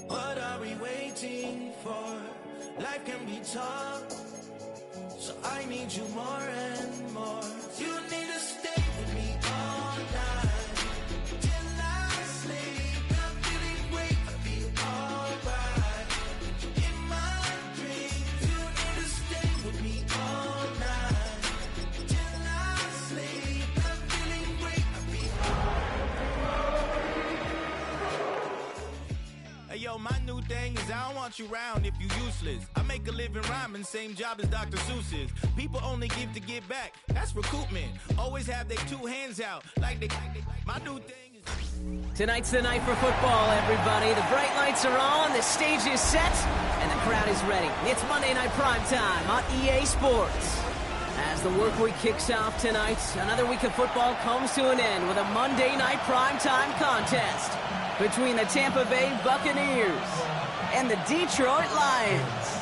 What are we waiting for? Life can be tough, so I need you more and more. You need to stay with me all night till I sleep. I'm feeling great, I'll be alright. In my dreams, you need to stay with me all night till I sleep. I'm feeling great, I'll be alright. Hey yo, my new thing is I don't want you round if you useless. I make a living rhyming, same job as Dr. Seuss's. People only give to give back, that's recoupment. Always have their two hands out, like they my new thing is... Tonight's the night for football, everybody. The bright lights are on, the stage is set, and the crowd is ready. It's Monday Night Primetime on EA Sports. As the work week kicks off tonight, another week of football comes to an end with a Monday Night Primetime contest between the Tampa Bay Buccaneers and the Detroit Lions.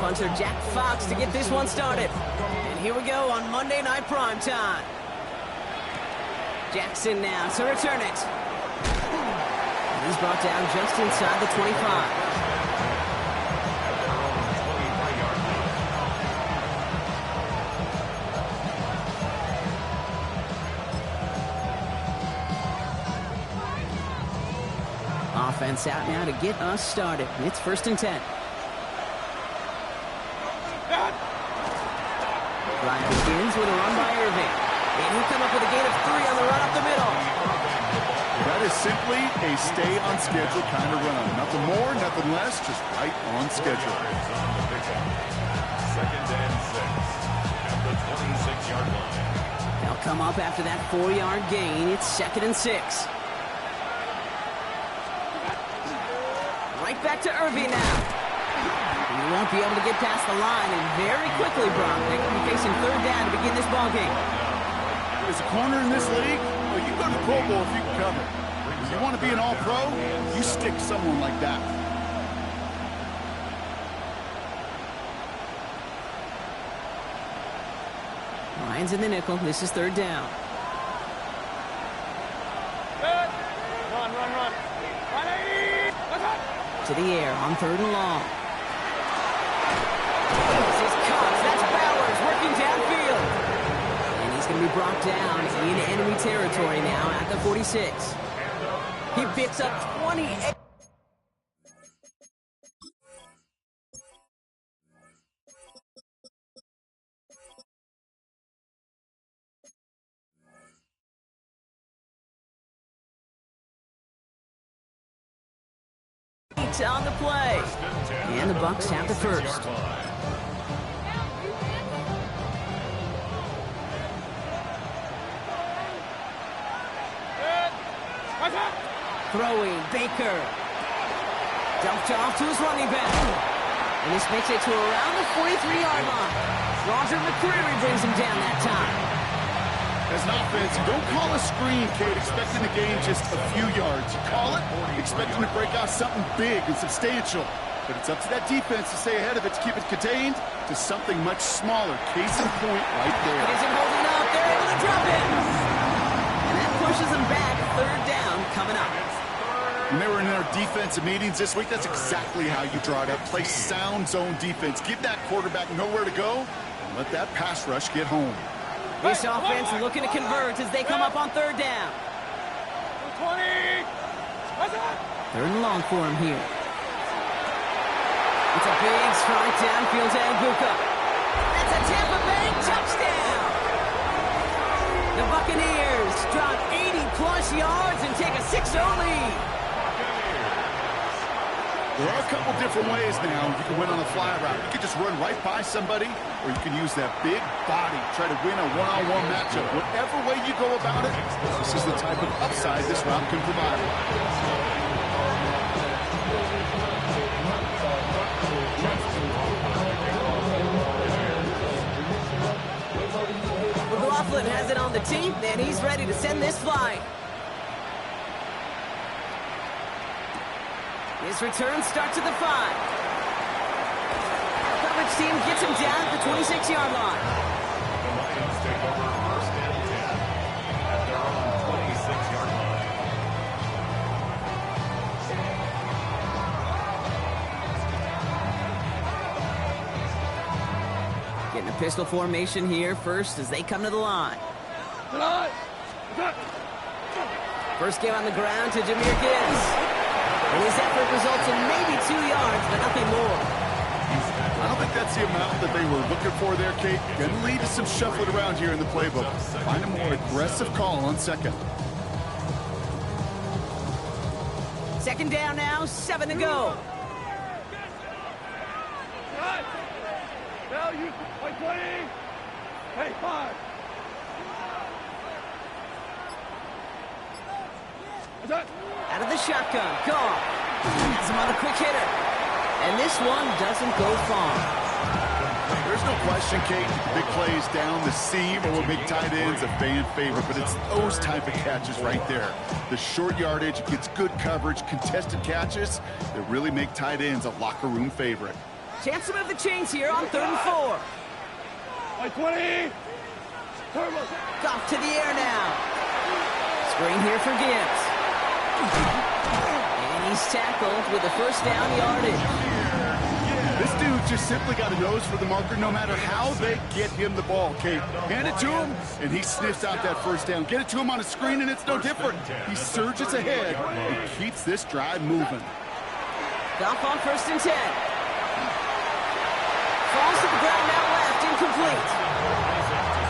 Punter Jack Fox to get this one started. And here we go on Monday Night Primetime. Jackson now to return it. He's brought down just inside the 25. Offense out now to get us started. It's 1st and 10. Ryan begins with a run by Irving. And he'll come up with a gain of 3 on the run up the middle. That is simply a stay on schedule kind of run. Nothing more, nothing less, just right on schedule. 2nd and 6 at the 26-yard line. They'll come up after that 4-yard gain. It's 2nd and 6. Right back to Irving now. He won't be able to get past the line, and very quickly, Brock, they're going to be facing 3rd down to begin this ballgame. As a corner in this league, well, you go to the Pro Bowl if you can cover. If you want to be an All-Pro, you stick someone like that. Lions in the nickel. This is 3rd down. Run. To the air on 3rd and long. This is Cox. That's Bowers working downfield. And he's going to be brought down in enemy territory now at the 46. He picks up 28. On the play. And the Bucs have the first. Throwing, Baker. Dumped off to his running back. And this makes it to around the 43-yard line. Roger McCreary brings him down that time. As an offense, you don't call a screen, Kate, expecting to gain just a few yards. You call it, expecting to break out something big and substantial. But it's up to that defense to stay ahead of it, to keep it contained to something much smaller. Case in point right there. Isn't holding up. They're able to drop it. And that pushes them back. 3rd down coming up. When they were in their defensive meetings this week, that's exactly how you draw it up. Play sound zone defense. Give that quarterback nowhere to go and let that pass rush get home. This offense looking to convert as they come up on 3rd down. 20. 3rd and long for him here. It's a big strike downfield to Aguka. That's a Tampa Bay touchdown. The Buccaneers drop 80-plus yards and take a 6-0 lead. There are a couple different ways now you can win on a fly route. You can just run right by somebody, or you can use that big body, try to win a one-on-one matchup. Whatever way you go about it, this is the type of upside this route can provide. McLaughlin has it on the tee, and he's ready to send this flying. His return starts at the 5. Coverage team gets him down at the 26-yard line. The Lions take over first and 10 at their own 26-yard line. Getting a pistol formation here first as they come to the line. First game on the ground to Jahmyr Gibbs. And his effort results in maybe 2 yards, but nothing more. I don't think that's the amount that they were looking for there, Kate. Going to lead to some shuffling around here in the playbook. Find a more aggressive call on second. Second down now, 7 to go. Value, like 20. Hey, 5. Out of the shotgun, Goff. Has him on the quick hitter. And this one doesn't go far. There's no question, Kate, big plays down the seam will make tight ends a fan favorite, but it's those type of catches right there. The short yardage gets good coverage, contested catches that really make tight ends a locker room favorite. Chance to move the chains here on 3rd and 4. Like 20. Goff to the air now. Screen here for Gibbs. And he's tackled with the first down yardage. This dude just simply got a nose for the marker no matter how they get him the ball, Kate. Hand it to him, and he sniffs out that first down. Get it to him on a screen, and it's no different. He surges ahead and keeps this drive moving. Goff on 1st and 10. Falls to the ground now left, incomplete.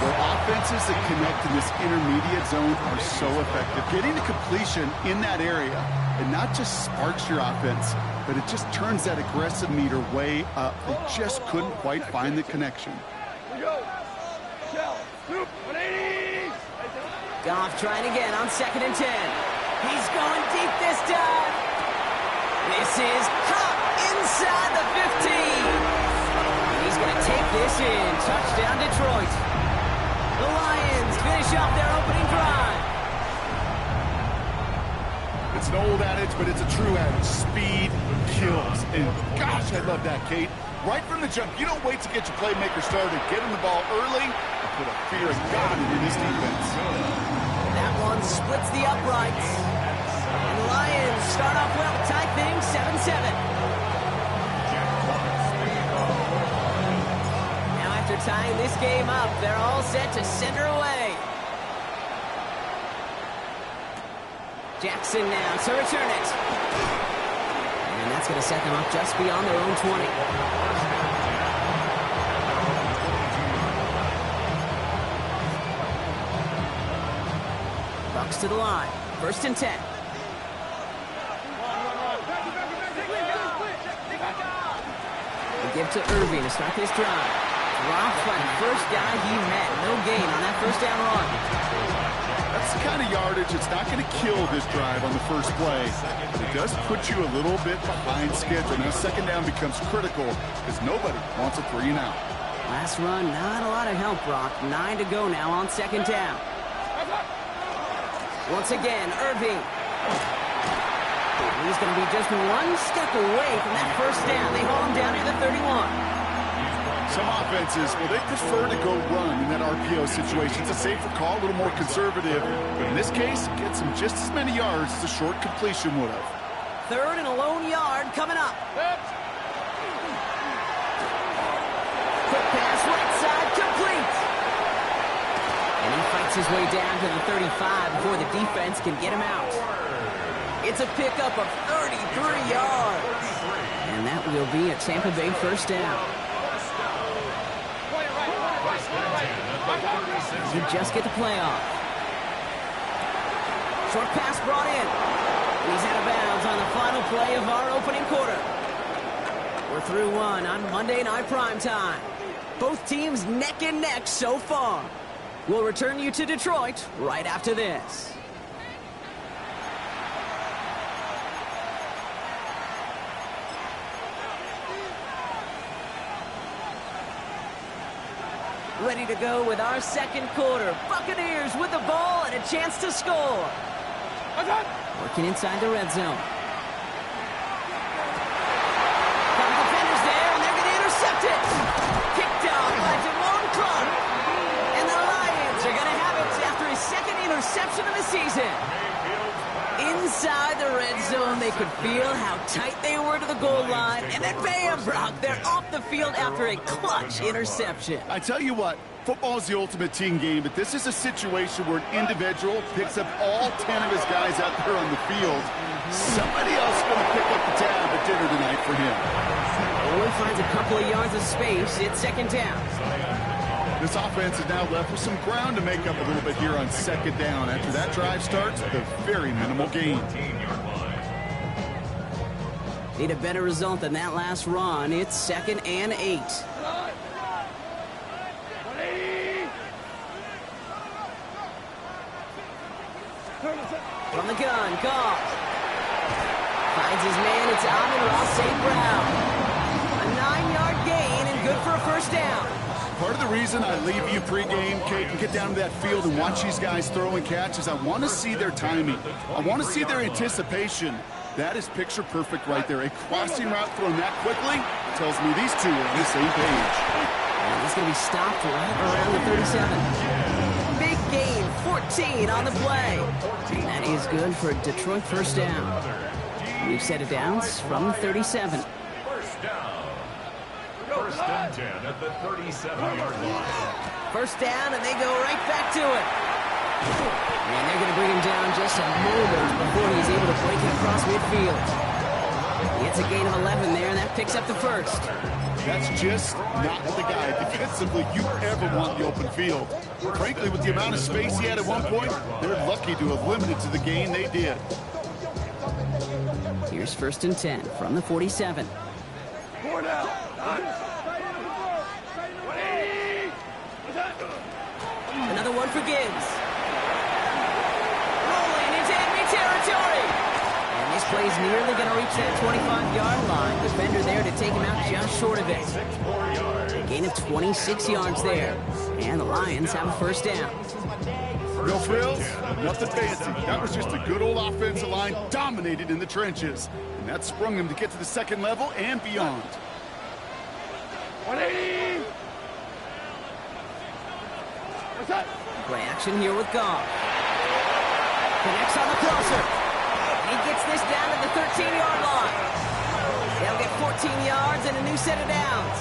Where offenses that connect in this intermediate zone are so effective. Getting the completion in that area, it not just sparks your offense, but it just turns that aggressive meter way up. They just couldn't quite find the connection. Goff trying again on 2nd and 10. He's going deep this time. This is caught inside the 15. He's going to take this in. Touchdown, Detroit. The Lions finish off their opening drive. It's an old adage, but it's a true adage. Speed kills. And gosh, I love that, Kate. Right from the jump, you don't wait to get your playmaker started. Get him the ball early and put a fear of God in his defense. That one splits the uprights. And the Lions start off well, tie things 7-7. Now after tying this game up, they're all set to send her away. Jackson now to return it. And that's going to set them up just beyond their own 20. Bucks to the line. 1st and 10. They give to Irving to start this drive. Dropped by the first guy he met. No gain on that first down run. That's the kind of yardage that's not going to kill this drive on the first play. But it does put you a little bit behind schedule. Now second down becomes critical because nobody wants a 3 and out. Last run, not a lot of help, Brock. 9 to go now on 2nd down. Once again, Irving. He's going to be just one step away from that first down. They haul him down to the 31. Some offenses, well, they prefer to go run in that RPO situation. It's a safer call, a little more conservative. But in this case, it gets him just as many yards as a short completion would have. 3rd and a lone yard coming up. Quick pass right side, complete. And he fights his way down to the 35 before the defense can get him out. It's a pickup of 33 yards. And that will be a Tampa Bay first down. You just get the play off. Short pass brought in. He's out of bounds on the final play of our opening quarter. We're through one on Monday Night Primetime. Both teams neck and neck so far. We'll return you to Detroit right after this. Ready to go with our second quarter. Buccaneers with the ball and a chance to score. Working inside the red zone. season. Inside the red zone, they could feel how tight they were to the goal line. And then bam, Brock, they're off the field after a clutch interception. I tell you what, football is the ultimate team game, but this is a situation where an individual picks up all 10 of his guys out there on the field. Somebody else is going to pick up the tab at dinner tonight for him. Owen finds a couple of yards of space. It's second down. This offense is now left with some ground to make up a little bit here on second down. After that drive starts, the very minimal gain. Need a better result than that last run. It's 2nd and 8. From the gun, Goff. Finds his man, it's Amon-Ra St. Brown. A 9-yard gain and good for a first down. Part of the reason I leave you pregame, Kate, and get down to that field and watch these guys throw and catch is I want to see their timing. I want to see their anticipation. That is picture perfect right there. A crossing route thrown that quickly tells me these two are on the same page. And he's going to be stopped right around the 37. Big gain, 14 on the play. And that is good for a Detroit first down. We've set it down from the 37. First down. First and 10 at the 37-yard line. First down, and they go right back to it. And they're going to bring him down just a moment before he's able to break it across midfield. He gets a gain of 11 there, and that picks up the first. That's just not the guy defensively you ever want the open field. Frankly, with the amount of space he had at one point, they're lucky to have limited to the gain they did. Here's 1st and 10 from the 47. Another one for Gibbs. Rolling into enemy territory. And this play's nearly going to reach that 25-yard line. Defender there to take him out just short of it. A gain of 26 yards there. And the Lions have a first down. No frills, nothing fancy. That was just a good old offensive line dominated in the trenches. And that sprung him to get to the second level and beyond. 180! Play action here with Goff. Connects on the crosser. He gets this down to the 13-yard line. They'll get 14 yards and a new set of downs.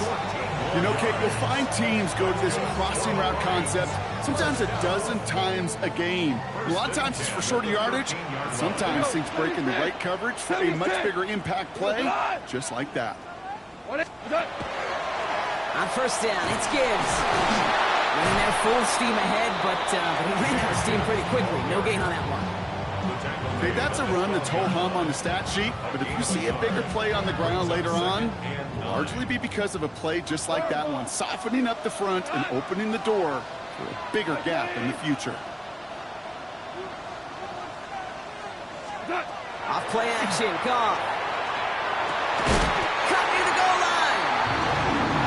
You know, Kate, you'll find teams go to this crossing route concept sometimes a dozen times a game. A lot of times it's for shorter yardage. Sometimes things break in the right coverage for a much bigger impact play, just like that. On first down, it's Gibbs. Running there full steam ahead, but he ran out of steam pretty quickly. No gain on that one. Hey, that's a run that's ho-hum on the stat sheet, but if you see a bigger play on the ground later on, it'll largely be because of a play just like that one, softening up the front and opening the door for a bigger gap in the future. Off play action, Goff. Cut near the goal line.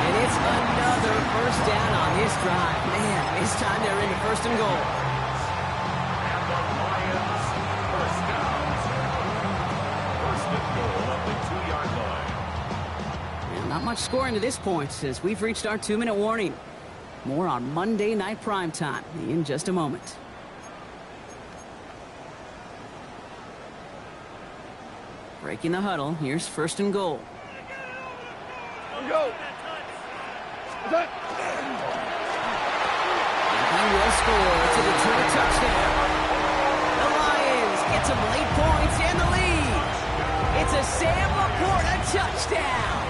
And it's another first down on this drive. Man, this time they're into 1st and goal. And the Lions first down. 1st and goal at the 2-yard line. And not much scoring to this point as we've reached our 2-minute warning. More on Monday Night Primetime in just a moment. Breaking the huddle, here's 1st and goal. Go! And he will score to return a touchdown. The Lions get some late points and the lead. It's a Sam Laporta touchdown.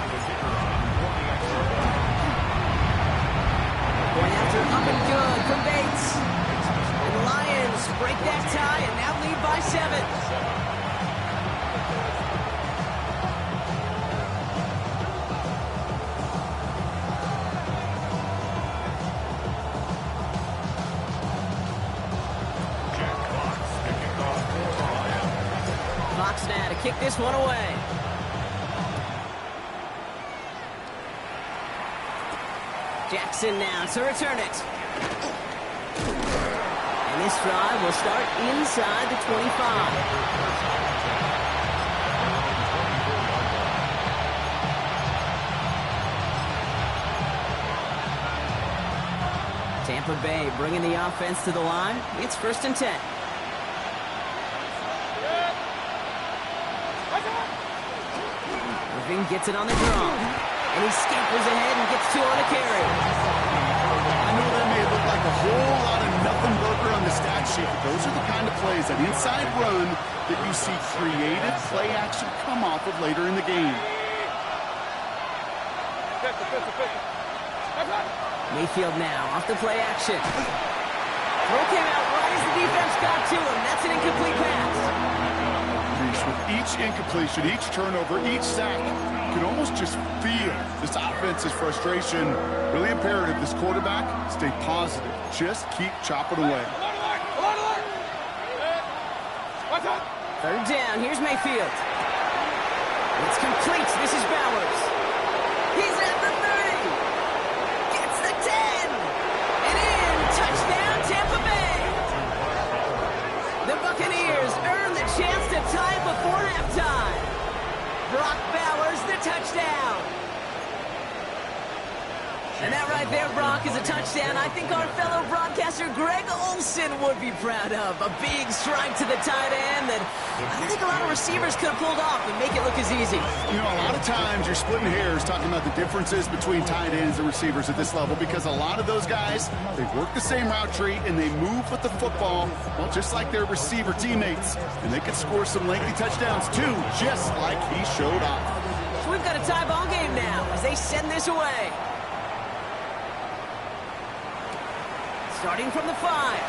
Going after up and good from Bates. And the Lions break that tie and now lead by 7. Now to kick this one away. Jackson now to return it. And this drive will start inside the 25. Tampa Bay bringing the offense to the line. It's 1st and 10. Irving gets it on the draw. And he scampers ahead and gets 2 on a carry. I know that may look like a whole lot of nothing burger on the stat sheet, but those are the kind of plays, that inside run, that you see creative play action come off of later in the game. Mayfield now off the play action. Throw came out right as the defense got to him. That's an incomplete pass. With each incompletion, each turnover, each sack, you can almost just feel this offense's frustration. Really imperative this quarterback stay positive. Just keep chopping away. Third down. Here's Mayfield. It's complete. This is Bowers. He's at the 30. Gets the 10. And in. Touchdown, Tampa Bay. The Buccaneers earn the chance to tie before halftime. Brock Bowers, the touchdown. And that right there, Brock, is a touchdown I think our fellow broadcaster Greg Olsen would be proud of. A big strike to the tight end that I don't think a lot of receivers could have pulled off and make it look as easy. You know, a lot of times you're splitting hairs talking about the differences between tight ends and receivers at this level, because a lot of those guys, they work the same route tree and they move with the football, well, just like their receiver teammates. And they could score some lengthy touchdowns too, just like he showed off. So we've got a tie ball game now as they send this away. Starting from the 5.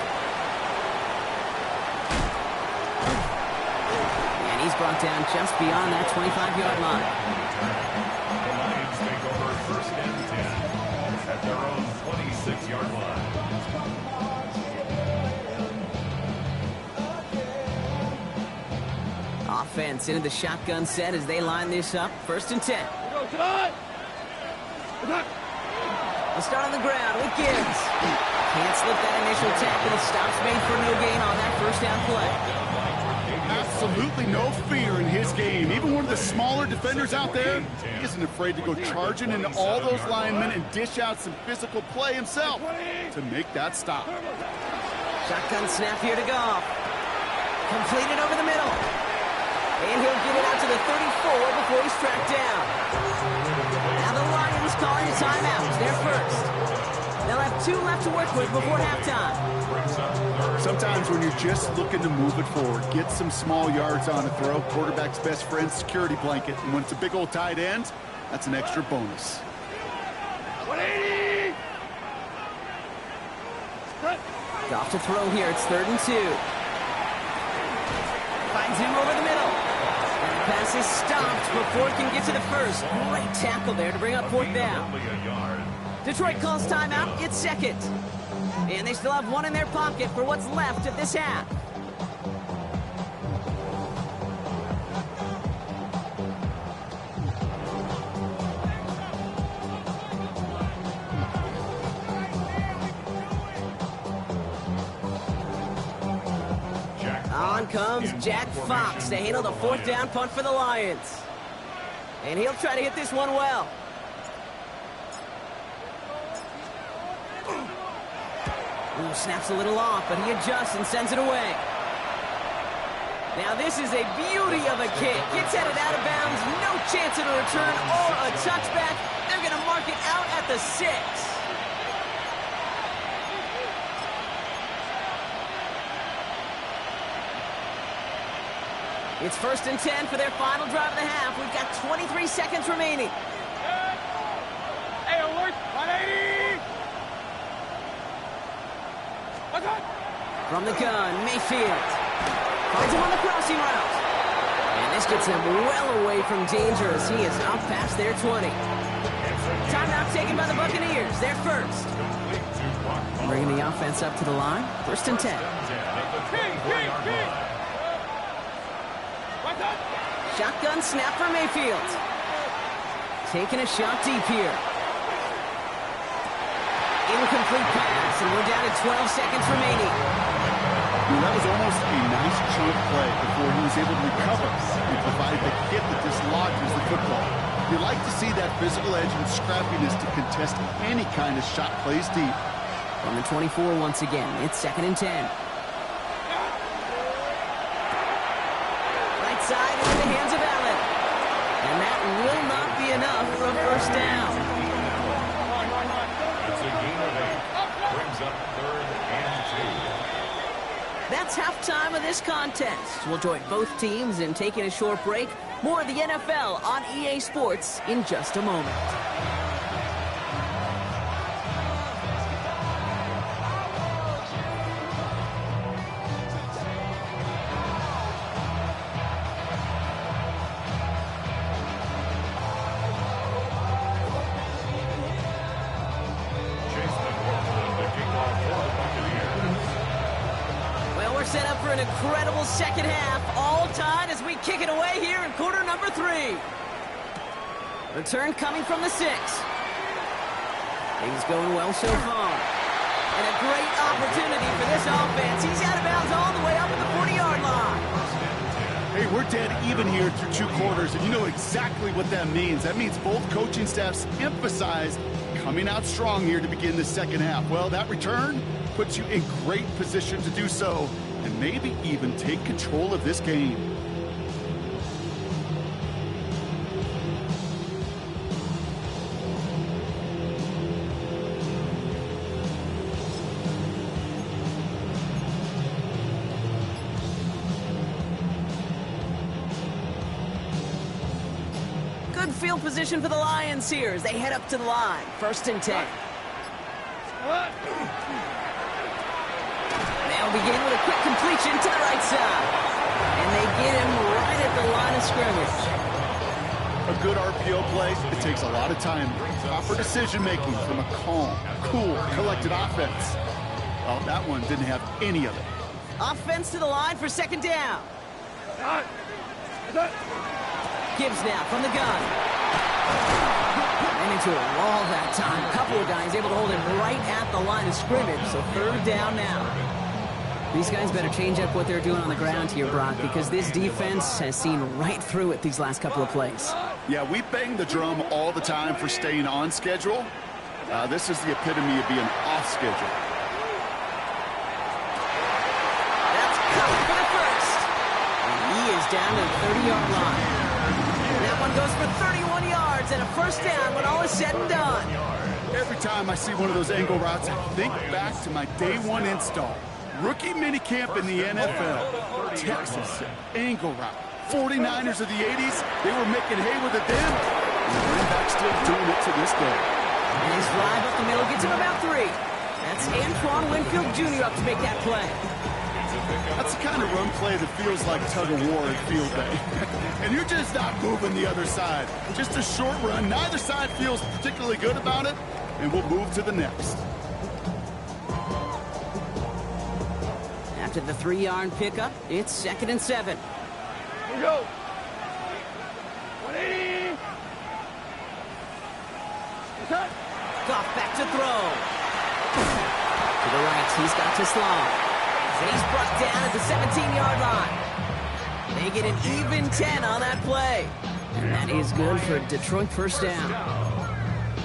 And he's brought down just beyond that 25-yard line. The Lions take over 1st and 10 at their own 26-yard line. Offense into the shotgun set as they line this up. 1st and 10. They'll start on the ground with Gibbs. Can't slip that initial tackle. Stops made for no gain on that 1st down play. Absolutely no fear in his game. Even one of the smaller defenders out there, he isn't afraid to go charging into all those linemen and dish out some physical play himself to make that stop. Shotgun snap here to Goff. Completed over the middle. And he'll get it out to the 34 before he's tracked down. Now the Lions calling a timeout. They're first. They'll have 2 left to work with before halftime. Sometimes when you're just looking to move it forward, get some small yards on a throw, quarterback's best friend, security blanket. And when it's a big old tight end, that's an extra bonus. 180! Goff to throw here. It's 3rd and 2. Finds him over the middle. And the pass is stopped before it can get to the 1st. Great tackle there to bring up 4th down. Detroit calls timeout. It's 2nd. And they still have 1 in their pocket for what's left of this half. On comes Jack Fox to handle the 4th down punt for the Lions. And he'll try to hit this one well. Ooh, snaps a little off, but he adjusts and sends it away. Now this is a beauty of a kick. Gets headed out of bounds, no chance of a return or a touchback. They're going to mark it out at the 6. It's 1st and 10 for their final drive of the half. We've got 23 seconds remaining. Hey, alert! 180! From the gun, Mayfield. Finds him on the crossing route. And this gets him well away from danger as he is up past their 20. Timeout taken by the Buccaneers. They're first. Bringing the offense up to the line. 1st and 10. Shotgun snap for Mayfield. Taking a shot deep here. Incomplete pass, and we're down to 12 seconds remaining. That was almost a nice chunk play before he was able to recover and provide the hit that dislodges the football. You like to see that physical edge and scrappiness to contest any kind of shot plays deep. From the 24 once again, it's 2nd and 10. Right side into the hands of Allen. And that will not first down. It's a gain of 8. Brings up 3rd and 2. That's halftime of this contest. We'll join both teams in taking a short break. More of the NFL on EA Sports in just a moment. Set up for an incredible second half, all tied as we kick it away here in quarter number 3. Return coming from the 6. Things going well so far. And a great opportunity for this offense. He's out of bounds all the way up at the 40-yard line. Hey, we're dead even here through 2 quarters, and you know exactly what that means. That means both coaching staffs emphasize coming out strong here to begin the second half. Well, that return puts you in great position to do so, and maybe even take control of this game. Good field position for the Lions here as they head up to the line. 1st and 10. They'll begin with a quick completion to the right side. And they get him right at the line of scrimmage. A good RPO play, it takes a lot of time. Proper decision-making from a calm, cool, collected offense. Well, that one didn't have any of it. Offense to the line for 2nd down. Gibbs now from the gun. And into a wall that time. A couple of guys able to hold him right at the line of scrimmage. So 3rd down now. These guys better change up what they're doing on the ground here, Brock, because this defense has seen right through it these last couple of plays. Yeah, we bang the drum all the time for staying on schedule. This is the epitome of being off schedule. That's covered for the first. And he is down to the 30-yard line. That one goes for 31 yards and a 1st down when all is said and done. Every time I see one of those angle routes, I think back to my day 1 install. Rookie minicamp in the NFL. Texas angle route. 49ers of the 80s, they were making hay with it then. And the running back still doing it to this day. And his drive up the middle gets him about 3. That's Antoine Winfield Jr. up to make that play. That's the kind of run play that feels like tug of war at field day. And you're just not moving the other side. Just a short run. Neither side feels particularly good about it. And we'll move to the next. After the 3-yard pickup, it's 2nd and 7. Here we go. 180. Goff back to throw. To the right, he's got to slow. And he's brought down at the 17-yard line. They get an even 10 on that play. And that is good for a Detroit 1st down.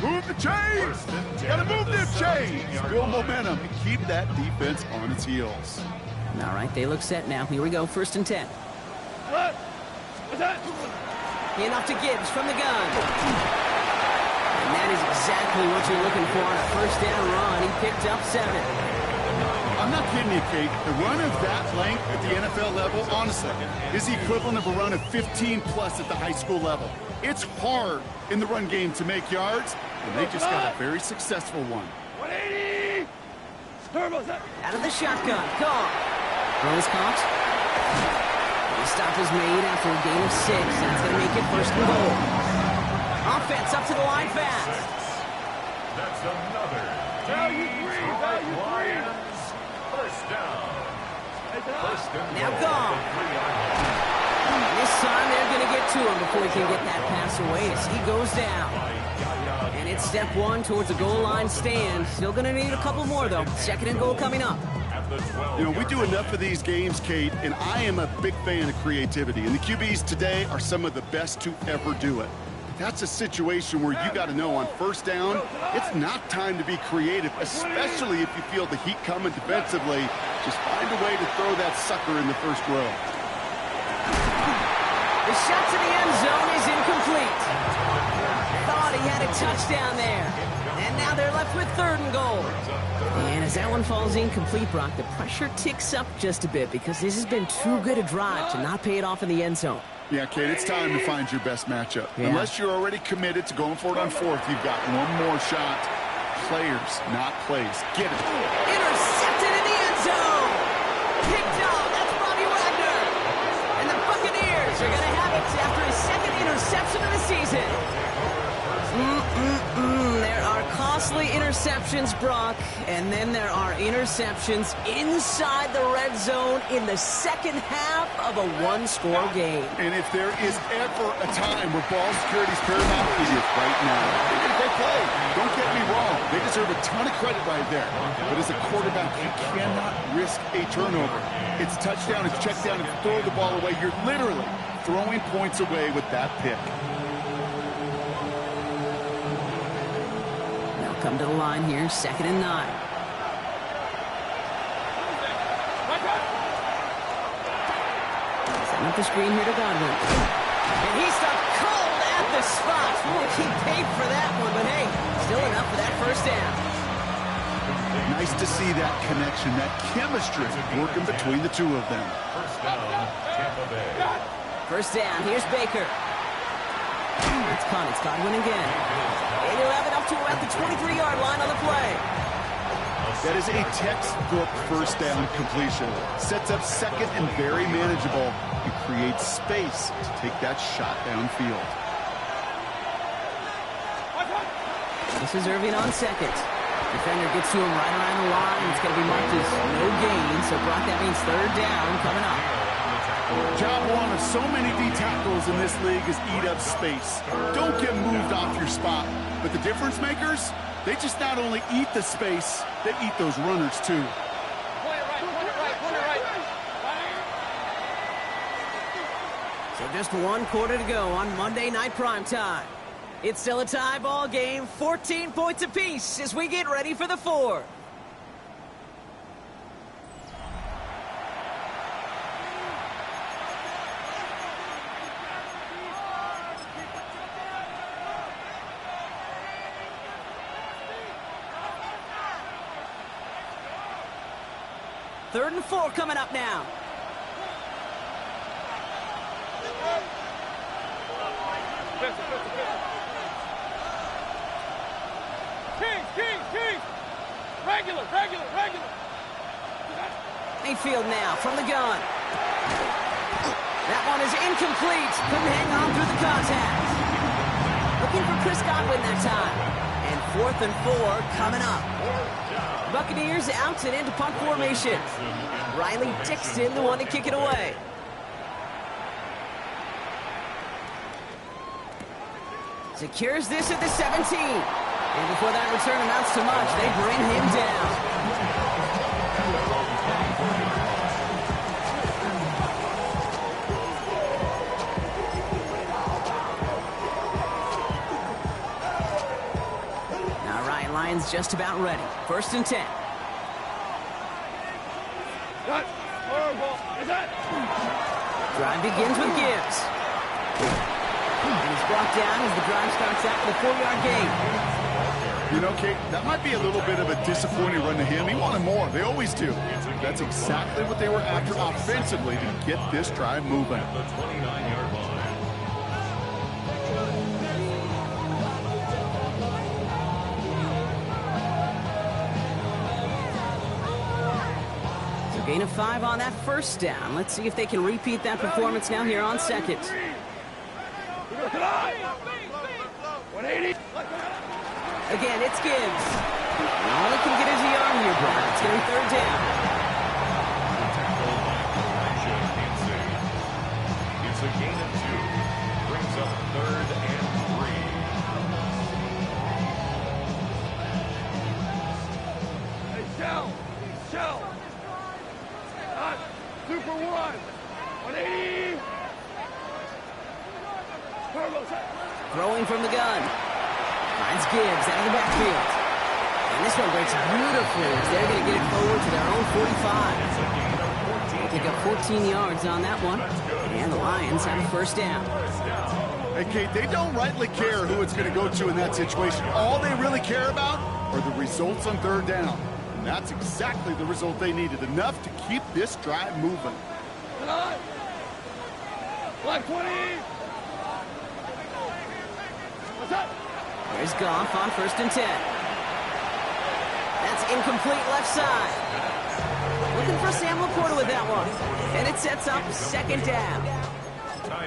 Move the chains! Gotta move them chains! Build momentum and keep that defense on its heels. All right, they look set now. Here we go, 1st and 10. What? What's that? In off to Gibbs from the gun. And that is exactly what you're looking for on a 1st down run. He picked up 7. I'm not kidding you, Kate. The run of that length at the NFL level, honestly, is the equivalent of a run of 15-plus at the high school level. It's hard in the run game to make yards, and they just got a very successful one. 180. Turbo set. Out of the shotgun. Gone. Throw is caught. The stop is made after a gain of 6. That's going to make it 1st and goal. Offense up to the line fast. That's another. Value 3. Value 3. 1st down. Now gone. And this time they're going to get to him before he can get that pass away as he goes down. And it's step 1 towards a goal line stand. Still going to need a couple more, though. 2nd and goal coming up. You know, we do enough of these games, Kate, and I am a big fan of creativity. And the QBs today are some of the best to ever do it. That's a situation where you got to know on 1st down, it's not time to be creative, especially if you feel the heat coming defensively. Just find a way to throw that sucker in the 1st row. The shot to the end zone is incomplete. Thought thought he had a touchdown there. And now they're left with 3rd and goal. And as that one falls incomplete, Brock, the pressure ticks up just a bit because this has been too good a drive to not pay it off in the end zone. Yeah, Kate, it's time to find your best matchup. Yeah. Unless you're already committed to going for it on 4th, you've got one more shot. Players, not plays. Get it. Intercepted in the end zone. Picked off. That's Bobby Wagner. And the Buccaneers are going to have it after his 2nd interception of the season. There are costly interceptions, Brock, and then there are interceptions inside the red zone in the second half of a one-score game. And if there is ever a time where ball security is paramount, it is right now. They did a great play. Don't get me wrong. They deserve a ton of credit right there. But as a quarterback, you cannot risk a turnover. It's touchdown, it's check down, it's throw the ball away. You're literally throwing points away with that pick. Come to the line here, 2nd and 9. Setting up the screen here to Godwin. And he stopped cold at the spot. He paid for that one, but hey, still enough for that 1st down. Nice to see that connection, that chemistry working between the two of them. 1st down, Tampa Bay. 1st down, here's Baker. It's Con, it's Godwin again. And he'll have it up to about the 23-yard line on the play. That is a textbook 1st down completion. Sets up 2nd and very manageable. It creates space to take that shot downfield. This is Irving on 2nd. Defender gets to him right around the line. It's going to be marked as no gain. So, Brock, that means 3rd down coming up. Job one of so many D tackles in this league is eat up space. Don't get moved off your spot. But the difference makers, they just not only eat the space, they eat those runners too. So just 1 quarter to go on Monday Night Primetime. It's still a tie ball game, 14 points apiece as we get ready for the 4th. Third and 4 coming up now. Kings! Regular! Mayfield now from the gun. That one is incomplete. Couldn't hang on through the contact. Looking for Chris Godwin that time. And 4th and 4 coming up. Buccaneers out and into punt formation. Riley Dixon, the one to kick it away. Secures this at the 17. And before that return amounts to much, they bring him down. Now Ryan Lyons just about ready. 1st and 10. Drive begins with Gibbs. And he's brought down as the drive starts out the 4-yard gain. You know, Kate, that might be a little bit of a disappointing run to him. He wanted more. They always do. That's exactly what they were after offensively to get this drive moving. The 29-yard line. So gain of 5 on that 1st down. Let's see if they can repeat that performance now here on 2nd. 180. Again, it's Gibbs. All he can get is a yard here, Brian. It's going to be 3rd down. It's a gain of 2. Brings up 3rd and 3. Hey, Shell. Super 1. 180. Turbo set. Throwing from the gun. Finds Gibbs out of the backfield. And this one breaks beautifully as they're going to get it forward to their own 45. They pick up 14 yards on that one. And the Lions have a 1st down. Hey, Kate, they don't rightly care who it's going to go to in that situation. All they really care about are the results on third down. And that's exactly the result they needed, enough to keep this drive moving. Black 20. What's up? Here's Goff on 1st and 10. That's incomplete left side. Looking for Sam Laporta with that one. And it sets up 2nd down.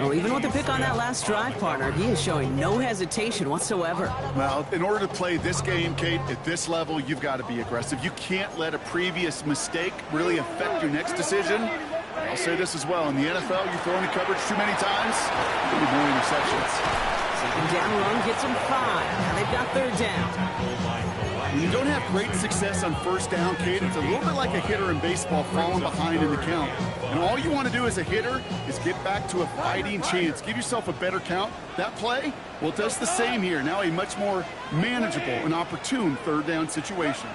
Well, even with the pick on that last drive, partner, he is showing no hesitation whatsoever. Well, in order to play this game, Kate, at this level, you've got to be aggressive. You can't let a previous mistake really affect your next decision. I'll say this as well. In the NFL, you throw into coverage too many times, you'll be more interceptions. 2nd down run gets them 5. Now they've got 3rd down. When you don't have great success on 1st down, Kate, it's a little bit like a hitter in baseball falling behind in the count. And all you want to do as a hitter is get back to a fighting chance. Give yourself a better count. That play, well, it does the same here. Now a much more manageable and opportune 3rd down situation.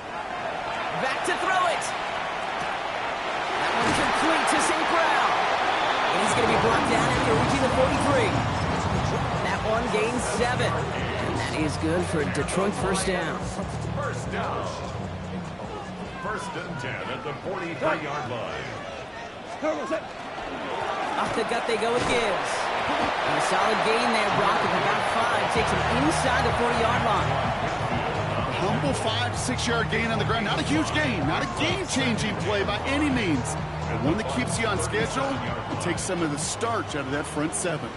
Back to throw it. That one complete to St. Brown. And he's going to be brought down after reaching the 43. That one gains 7. And that is good for Detroit 1st down. 1st down. 1st and 10 at the 43-yard line. Off the gut they go with Gibbs. And a solid gain there, Brock, of about 5. Takes him inside the 40-yard line. A humble 5 to 6 yard gain on the ground. Not a huge gain, not a game-changing play by any means. But one that keeps you on schedule and takes some of the starch out of that front 7.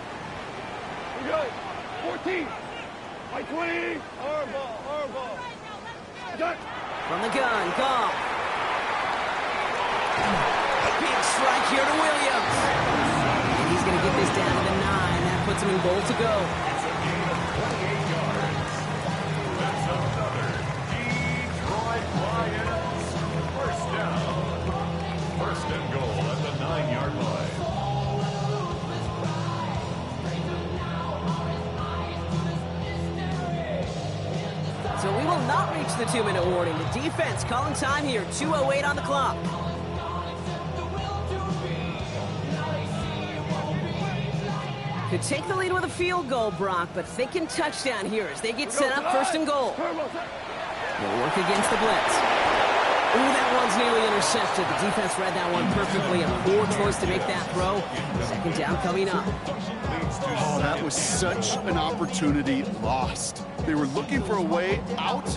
We go. 14. White 20. Our ball. Done. From the gun, Goff. Big strike here to Williams. And he's going to get this down to the 9. That puts him in goal to go. That's a gain of 28 yards. That's another Detroit Lions 1st down. 1st and goal at the 9-yard line. So we will not reach the 2-minute warning. The defense calling time here. 2:08 on the clock. Could take the lead with a field goal, Brock, but thinking touchdown here as they get set up 1st and goal. They'll work against the blitz. Ooh, that one's nearly intercepted. The defense read that one perfectly. A poor choice to make that throw. 2nd down coming up. Oh, that was such an opportunity lost. They were looking for a way out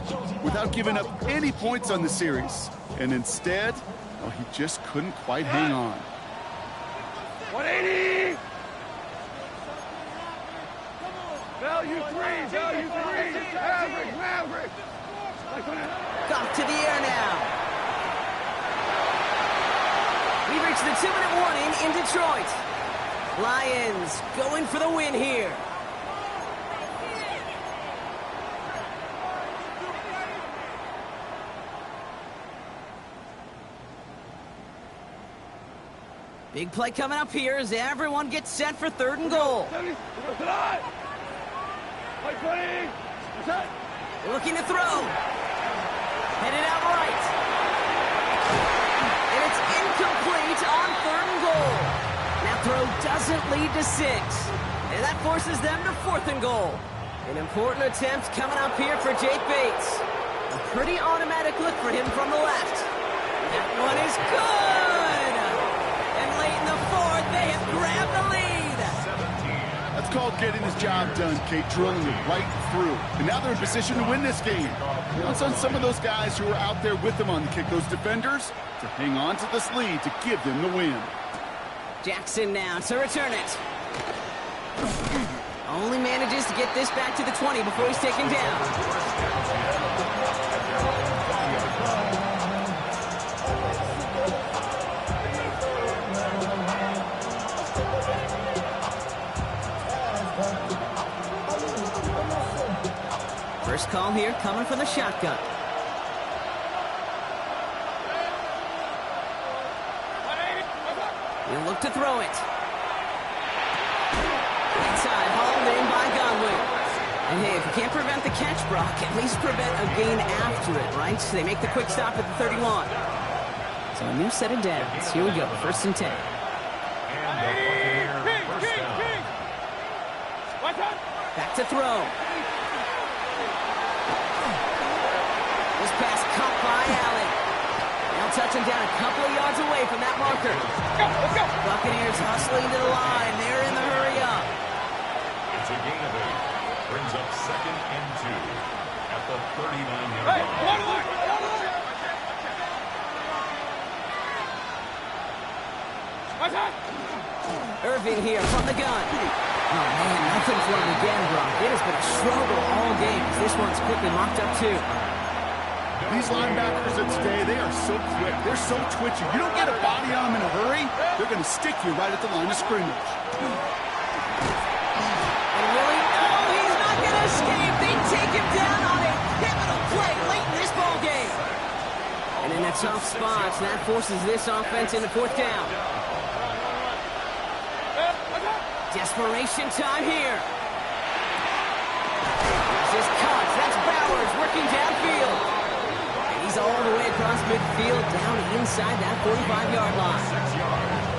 without giving up any points on the series. And instead, well, he just couldn't quite hang on. 180. Value 3. Maverick. Goff to the air now. We reach the 2-minute warning in Detroit. Lions going for the win here. Big play coming up here as everyone gets set for 3rd and goal. Looking to throw. Headed out right. And it's incomplete on 3rd and goal. That throw doesn't lead to 6. And that forces them to 4th and goal. An important attempt coming up here for Jake Bates. A pretty automatic look for him from the left. That one is good. And late in the 4th, they have grabbed the lead. That's called getting his job done, Kate, drilling it right through. And now they're in position to win this game. Now it's on some of those guys who are out there with them on the kick, those defenders, to hang on to this lead to give them the win. Jackson now to return it. Only manages to get this back to the 20 before he's taken down. First call here coming from the shotgun. He'll look to throw it. Inside, hauled in by Godwin. And hey, if you can't prevent the catch, Brock, at least prevent a gain after it, right? So they make the quick stop at the 31. So a new set of downs. Here we go, 1st and 10. And the Buccaneers 1st down. Back to throw. This pass caught by Allen. Now touching down a couple of yards away from that marker. Let's go. Buccaneers hustling to the line. They're in the hurry up. It's a gain of 8. Brings up 2nd and 2 at the 39-yard Hey, line. one line. Irving here from the gun. Oh, man, nothing for him again, Brock. It has been a struggle all game. This one's quickly mocked up, too. These linebackers of today, they are so quick. They're so twitchy. You don't get a body on them in a hurry, they're going to stick you right at the line of scrimmage. And Willie, no, he's not going to escape. They take him down on a pivotal play late in this ball game. And in that tough spot, that forces this offense into 4th down. Desperation time here. This is Cox. That's Bowers working downfield. And he's all the way across midfield down inside that 45-yard line.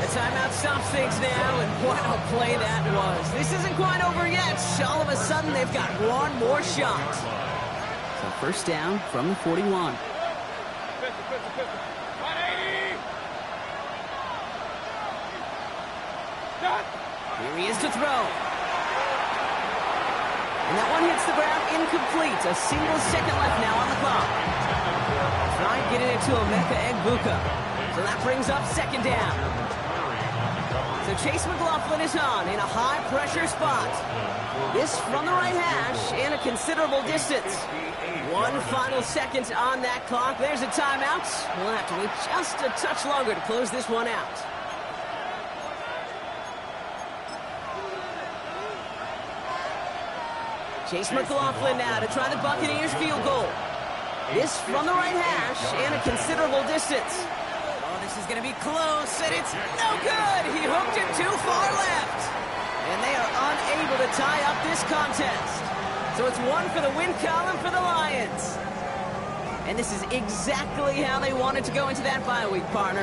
The timeout stops things now, and what a play that was. This isn't quite over yet. All of a sudden, they've got one more shot. So 1st down from the 41. 180. Here he is to throw. And that one hits the ground incomplete. A single second left now on the clock. Trying getting it to Emeka Egbuka. So that brings up 2nd down. So Chase McLaughlin is on in a high-pressure spot. This from the right hash in a considerable distance. One final second on that clock. There's a timeout. We'll have to wait just a touch longer to close this one out. Chase McLaughlin now to try the Buccaneers field goal. This from the right hash and a considerable distance. Oh, this is going to be close, and it's no good. He hooked it too far left. And they are unable to tie up this contest. So it's one for the win column for the Lions. And this is exactly how they wanted to go into that bye week, partner.